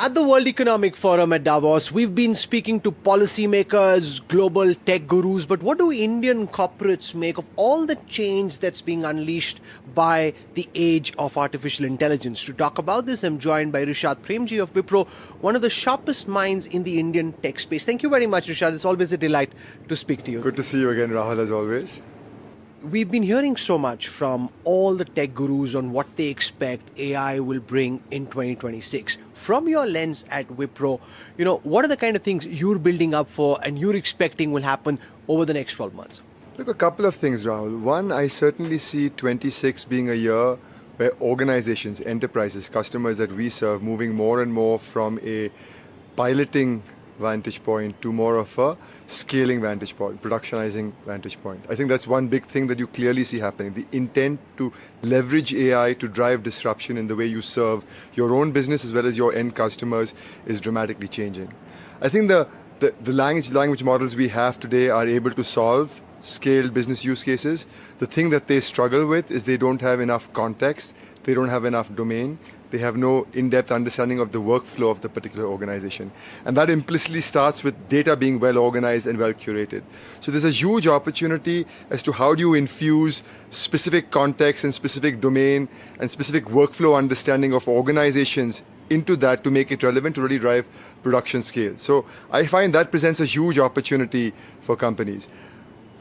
At the World Economic Forum at Davos, we've been speaking to policymakers, global tech gurus, but what do Indian corporates make of all the change that's being unleashed by the age of artificial intelligence? To talk about this, I'm joined by Rishad Premji of Wipro, one of the sharpest minds in the Indian tech space. Thank you very much, Rishad. It's always a delight to speak to you. Good to see you again, Rahul, as always. We've been hearing so much from all the tech gurus on what they expect AI will bring in 2026. From your lens at Wipro, what are the kind of things you're building up for and you're expecting will happen over the next 12 months? Look, a couple of things, Rahul. One, I certainly see 26 being a year where organizations, enterprises, customers that we serve moving more and more from a piloting vantage point to more of a scaling vantage point, productionizing vantage point. I think that's one big thing that you clearly see happening. The intent to leverage AI to drive disruption in the way you serve your own business as well as your end customers is dramatically changing. I think the language models we have today are able to solve scaled business use cases. The thing that they struggle with is they don't have enough context, they don't have enough domain, they have no in-depth understanding of the workflow of the particular organization. And that implicitly starts with data being well organized and well curated. So there's a huge opportunity as to how do you infuse specific context and specific domain and specific workflow understanding of organizations into that to make it relevant to really drive production scale. So I find that presents a huge opportunity for companies.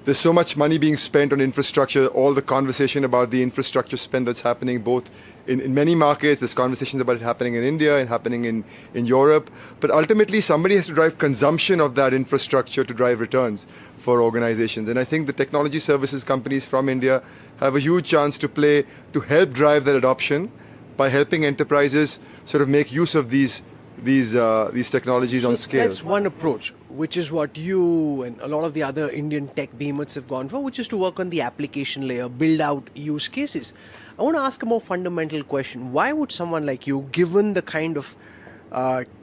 There's so much money being spent on infrastructure, all the conversation about the infrastructure spend that's happening both in many markets. There's conversations about it happening in India and happening in Europe. But ultimately, somebody has to drive consumption of that infrastructure to drive returns for organizations. And I think the technology services companies from India have a huge chance to play to help drive that adoption by helping enterprises sort of make use of these technologies on scale. That's one approach, which is what you and a lot of the other Indian tech behemoths have gone for, which is to work on the application layer, build out use cases. I want to ask a more fundamental question. Why would someone like you, given the kind of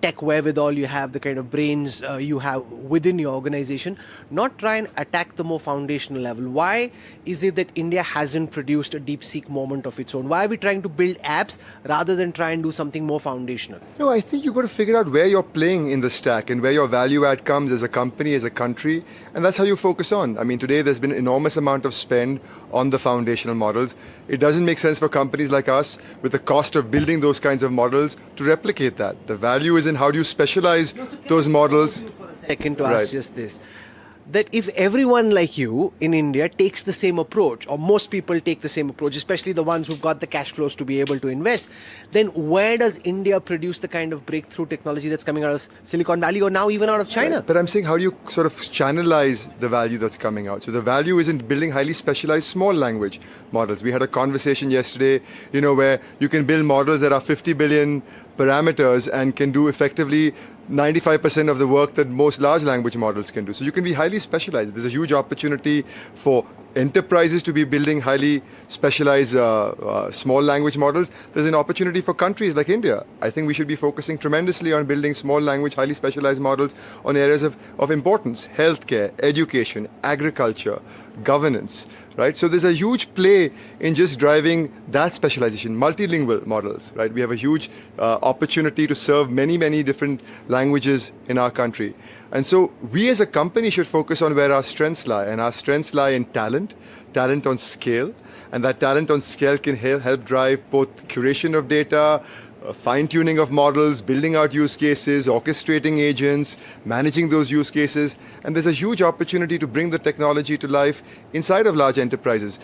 tech wherewithal you have, the kind of brains you have within your organization, not try and attack the more foundational level? Why is it that India hasn't produced a DeepSeek moment of its own? Why are we trying to build apps rather than try and do something more foundational? No, I think you've got to figure out where you're playing in the stack and where your value add comes as a company, as a country, and that's how you focus on. I mean, today there's been an enormous amount of spend on the foundational models. It doesn't make sense for companies like us, with the cost of building those kinds of models, to replicate that. The value is in how do you specialize those models. For a second to ask just this. That if everyone like you in India takes the same approach, or most people take the same approach, especially the ones who've got the cash flows to be able to invest, then where does India produce the kind of breakthrough technology that's coming out of Silicon Valley or now even out of China? But I'm saying, how do you sort of channelize the value that's coming out? So the value is in building highly specialized small language models. We had a conversation yesterday, where you can build models that are 50 billion parameters and can do effectively 95% of the work that most large language models can do. So you can be highly specialized. There's a huge opportunity for enterprises to be building highly specialized small language models. There's an opportunity for countries like India. I think we should be focusing tremendously on building small language, highly specialized models on areas of importance: healthcare, education, agriculture, governance. Right? So there's a huge play in just driving that specialization, multilingual models. Right? We have a huge opportunity to serve many, many different languages in our country. And so we as a company should focus on where our strengths lie. And our strengths lie in talent on scale. And that talent on scale can help drive both curation of data, fine-tuning of models, building out use cases, orchestrating agents, managing those use cases. And there's a huge opportunity to bring the technology to life inside of large enterprises.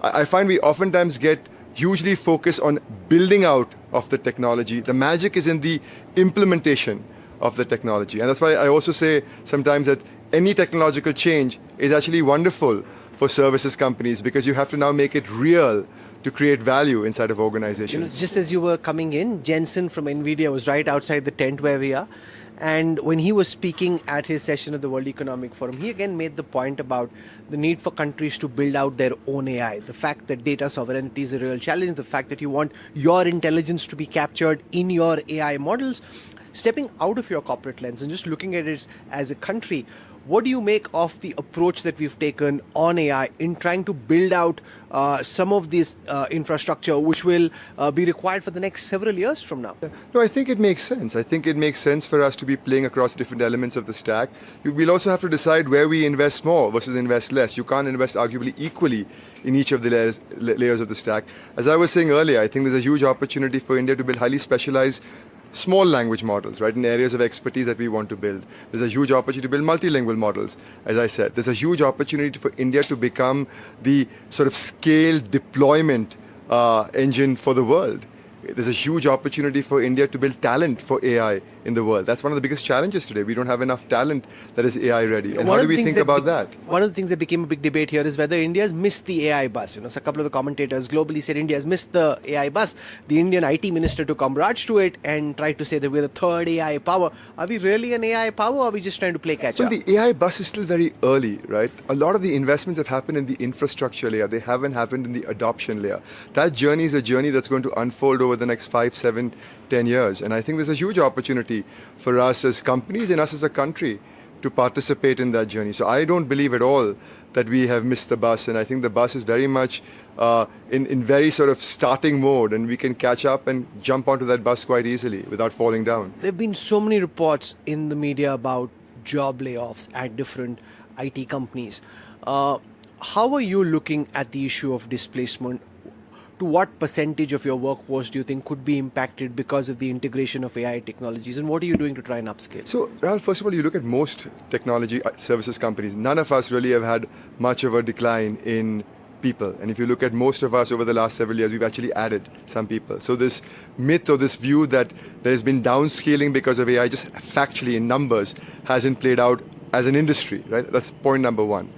I find we oftentimes get hugely focused on building out of the technology. The magic is in the implementation of the technology. And that's why I also say sometimes that any technological change is actually wonderful for services companies, because you have to now make it real to create value inside of organizations. Just as you were coming in, Jensen from NVIDIA was right outside the tent where we are. And when he was speaking at his session at the World Economic Forum, he again made the point about the need for countries to build out their own AI. The fact that data sovereignty is a real challenge, the fact that you want your intelligence to be captured in your AI models. Stepping out of your corporate lens and just looking at it as a country, What do you make of the approach that we've taken on AI in trying to build out some of this infrastructure which will be required for the next several years from now? No, I think it makes sense. I think it makes sense for us to be playing across different elements of the stack. We'll also have to decide where we invest more versus invest less. You can't invest arguably equally in each of the layers of the stack. As I was saying earlier, I think there's a huge opportunity for India to build highly specialized small language models, right, in areas of expertise that we want to build. There's a huge opportunity to build multilingual models, as I said. There's a huge opportunity for India to become the sort of scaled deployment engine for the world. There's a huge opportunity for India to build talent for AI in the world. That's one of the biggest challenges today. We don't have enough talent that is AI ready. And how do we think about that? One of the things that became a big debate here is whether India's missed the AI bus. So a couple of the commentators globally said India's missed the AI bus. The Indian IT minister took umbrage to it and tried to say that we're the third AI power. Are we really an AI power, or are we just trying to play catch up? Well, the AI bus is still very early, right? A lot of the investments have happened in the infrastructure layer. They haven't happened in the adoption layer. That journey is a journey that's going to unfold over the next 5, 7, 10 years. And I think there's a huge opportunity for us as companies and us as a country to participate in that journey. So I don't believe at all that we have missed the bus. And I think the bus is very much in very sort of starting mode, and we can catch up and jump onto that bus quite easily without falling down. There have been so many reports in the media about job layoffs at different IT companies. How are you looking at the issue of displacement? To what percentage of your workforce do you think could be impacted because of the integration of AI technologies, and what are you doing to try and upscale? So, Rahul, first of all, you look at most technology services companies, none of us really have had much of a decline in people. And if you look at most of us over the last several years, we've actually added some people. So this myth or this view that there has been downscaling because of AI, just factually in numbers, hasn't played out as an industry, right? That's point number one.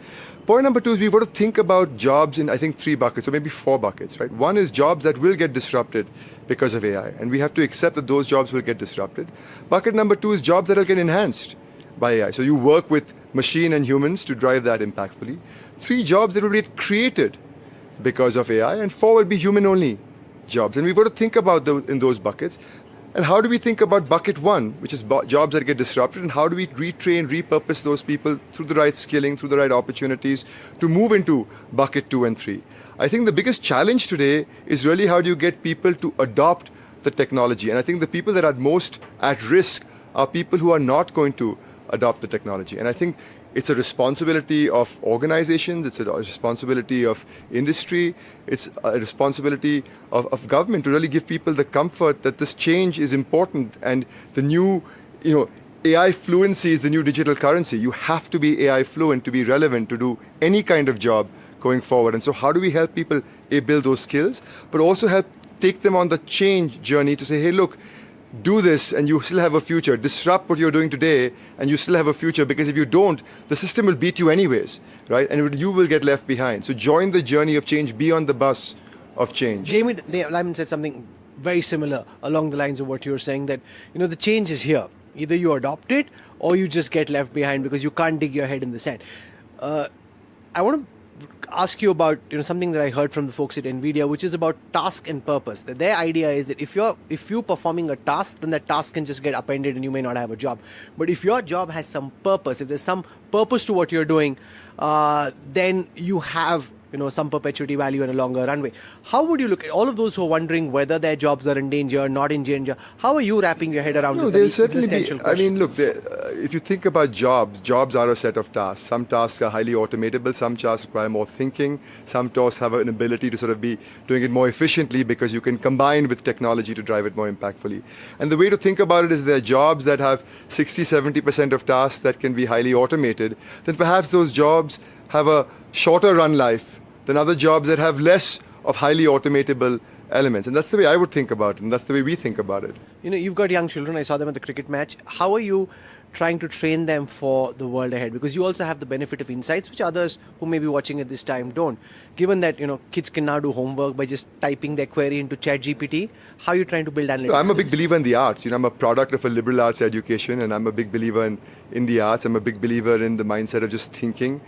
Point number two is we've got to think about jobs in, I think, 3 buckets, or maybe 4 buckets, right? One is jobs that will get disrupted because of AI, and we have to accept that those jobs will get disrupted. Bucket number 2 is jobs that will get enhanced by AI. So you work with machine and humans to drive that impactfully. 3 jobs that will get created because of AI, and 4 will be human-only jobs. And we've got to think about in those buckets. And how do we think about bucket 1, which is jobs that get disrupted, and how do we retrain, repurpose those people through the right skilling, through the right opportunities to move into bucket 2 and 3? I think the biggest challenge today is really how do you get people to adopt the technology. And I think the people that are most at risk are people who are not going to adopt the technology. And I think it's a responsibility of organizations, it's a responsibility of industry, it's a responsibility of government to really give people the comfort that this change is important, and the new, AI fluency is the new digital currency. You have to be AI fluent to be relevant to do any kind of job going forward. And so how do we help people build those skills, but also help take them on the change journey to say, hey, look, do this and you still have a future. Disrupt what you're doing today and you still have a future, because if you don't, the system will beat you anyways, right? And you will get left behind. So join the journey of change, be on the bus of change. Jamie Lyman said something very similar along the lines of what you're saying, that the change is here. Either you adopt it or you just get left behind because you can't dig your head in the sand. I want to ask you about something that I heard from the folks at NVIDIA, which is about task and purpose. That their idea is that if you're performing a task, then that task can just get appended and you may not have a job. But if your job has some purpose, if there's some purpose to what you're doing, then you have some perpetuity value and a longer runway. How would you look at all of those who are wondering whether their jobs are in danger, not in danger? How are you wrapping your head around this very existential question? I mean, look, if you think about jobs are a set of tasks. Some tasks are highly automatable, some tasks require more thinking, some tasks have an ability to sort of be doing it more efficiently because you can combine with technology to drive it more impactfully. And the way to think about it is there are jobs that have 60-70% of tasks that can be highly automated, then perhaps those jobs have a shorter run life than other jobs that have less of highly automatable elements. And that's the way I would think about it, and that's the way we think about it. You've got young children. I saw them at the cricket match. How are you trying to train them for the world ahead? Because you also have the benefit of insights which others who may be watching at this time don't. Given that kids can now do homework by just typing their query into ChatGPT, how are you trying to build analytics? I'm a big believer in the arts. I'm a product of a liberal arts education, and I'm a big believer in the arts. I'm a big believer in the mindset of just thinking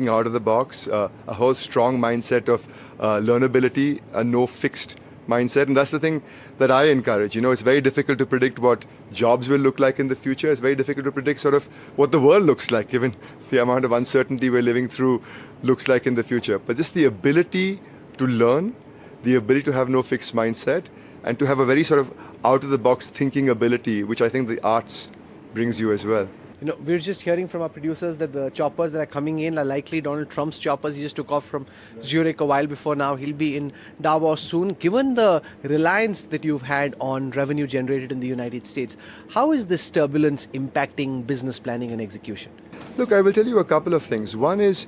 out of the box, a whole strong mindset of learnability, no fixed mindset, and that's the thing that I encourage. It's very difficult to predict what jobs will look like in the future. It's very difficult to predict sort of what the world looks like, given the amount of uncertainty we're living through looks like in the future. But just the ability to learn, the ability to have no fixed mindset, and to have a very sort of out-of-the-box thinking ability, which I think the arts brings you as well. We're just hearing from our producers that the choppers that are coming in are likely Donald Trump's choppers. He just took off from Zurich a while before now. He'll be in Davos soon. Given the reliance that you've had on revenue generated in the United States, how is this turbulence impacting business planning and execution? Look, I will tell you a couple of things. One is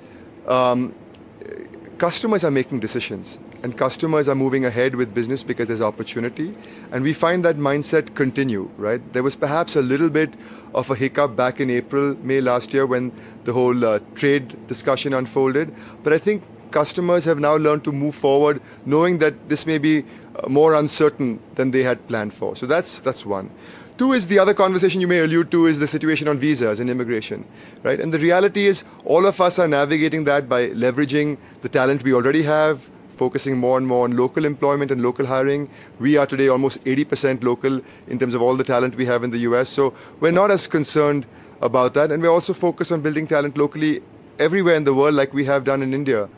customers are making decisions, and customers are moving ahead with business because there's opportunity, and we find that mindset continue, right? There was perhaps a little bit of a hiccup back in April, May last year when the whole trade discussion unfolded, but I think customers have now learned to move forward knowing that this may be more uncertain than they had planned for. So that's one. Two is the other conversation you may allude to is the situation on visas and immigration, right? And the reality is all of us are navigating that by leveraging the talent we already have, focusing more and more on local employment and local hiring. We are today almost 80% local in terms of all the talent we have in the US. So we're not as concerned about that. And we're also focused on building talent locally everywhere in the world like we have done in India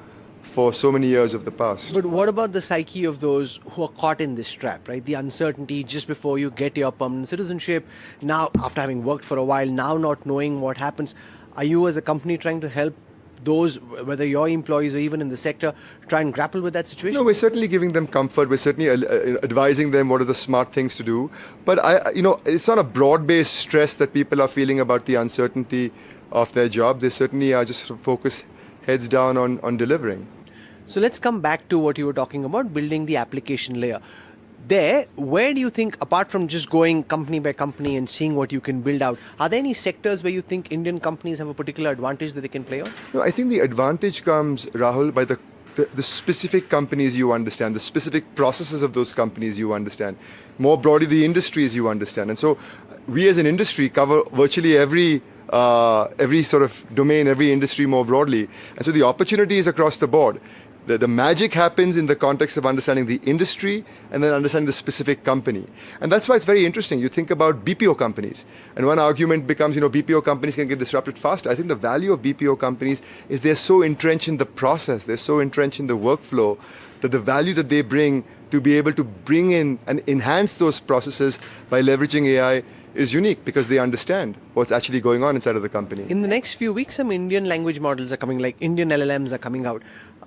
for so many years of the past. But what about the psyche of those who are caught in this trap, right? The uncertainty just before you get your permanent citizenship, now after having worked for a while, now not knowing what happens. Are you as a company trying to help those, whether your employees or even in the sector, try and grapple with that situation? No, we're certainly giving them comfort. We're certainly advising them what are the smart things to do. But it's not a broad-based stress that people are feeling about the uncertainty of their job. They certainly are just focused heads down on delivering. So let's come back to what you were talking about, building the application layer. There, where do you think, apart from just going company by company and seeing what you can build out, are there any sectors where you think Indian companies have a particular advantage that they can play on? No, I think the advantage comes, Rahul, by the specific companies you understand, the specific processes of those companies you understand, more broadly the industries you understand. And so we as an industry cover virtually every sort of domain, every industry more broadly. And so the opportunity is across the board. The magic happens in the context of understanding the industry and then understanding the specific company. And that's why it's very interesting. You think about BPO companies. And one argument becomes, BPO companies can get disrupted faster. I think the value of BPO companies is they're so entrenched in the process, they're so entrenched in the workflow, that the value that they bring to be able to bring in and enhance those processes by leveraging AI is unique because they understand what's actually going on inside of the company. In the next few weeks, some Indian language models are coming, like Indian LLMs are coming out.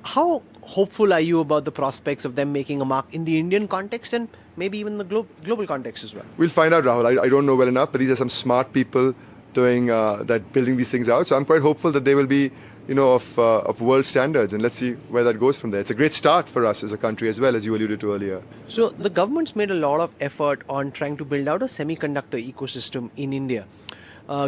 How hopeful are you about the prospects of them making a mark in the Indian context and maybe even the global context as well? We'll find out, Rahul. I don't know well enough, but these are some smart people doing building these things out. So I'm quite hopeful that they will be of world standards, and let's see where that goes from there. It's a great start for us as a country as well, as you alluded to earlier. So the government's made a lot of effort on trying to build out a semiconductor ecosystem in India.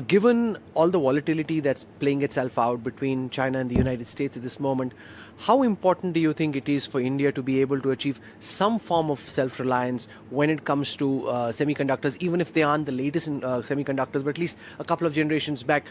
Given all the volatility that's playing itself out between China and the United States at this moment, how important do you think it is for India to be able to achieve some form of self-reliance when it comes to semiconductors, even if they aren't the latest in semiconductors, but at least a couple of generations back?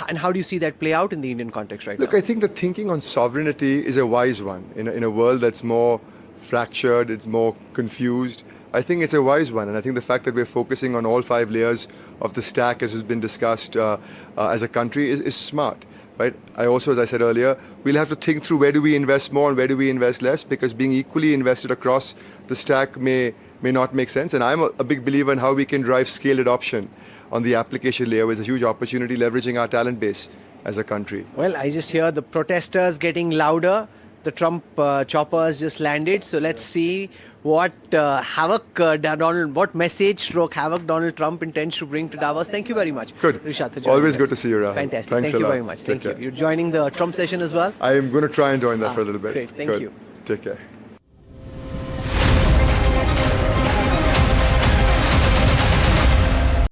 And how do you see that play out in the Indian context right now? Look, I think the thinking on sovereignty is a wise one. In a world that's more fractured, it's more confused, I think it's a wise one. And I think the fact that we're focusing on all 5 layers of the stack, as has been discussed as a country, is smart. Right? I also, as I said earlier, we'll have to think through where do we invest more and where do we invest less, because being equally invested across the stack may not make sense. And I'm a big believer in how we can drive scale adoption on the application layer, with a huge opportunity leveraging our talent base as a country. Well, I just hear the protesters getting louder. The Trump choppers just landed. So let's see what what message havoc Donald Trump intends to bring to Davos. Thank you very much. Good. Rishad, always good to see you, Rahul. Fantastic. Thanks Thank you a lot. very much. Take Thank you. care. You're joining the Trump session as well? I am going to try and join that for a little bit. Great. Thank Good. you. Take care.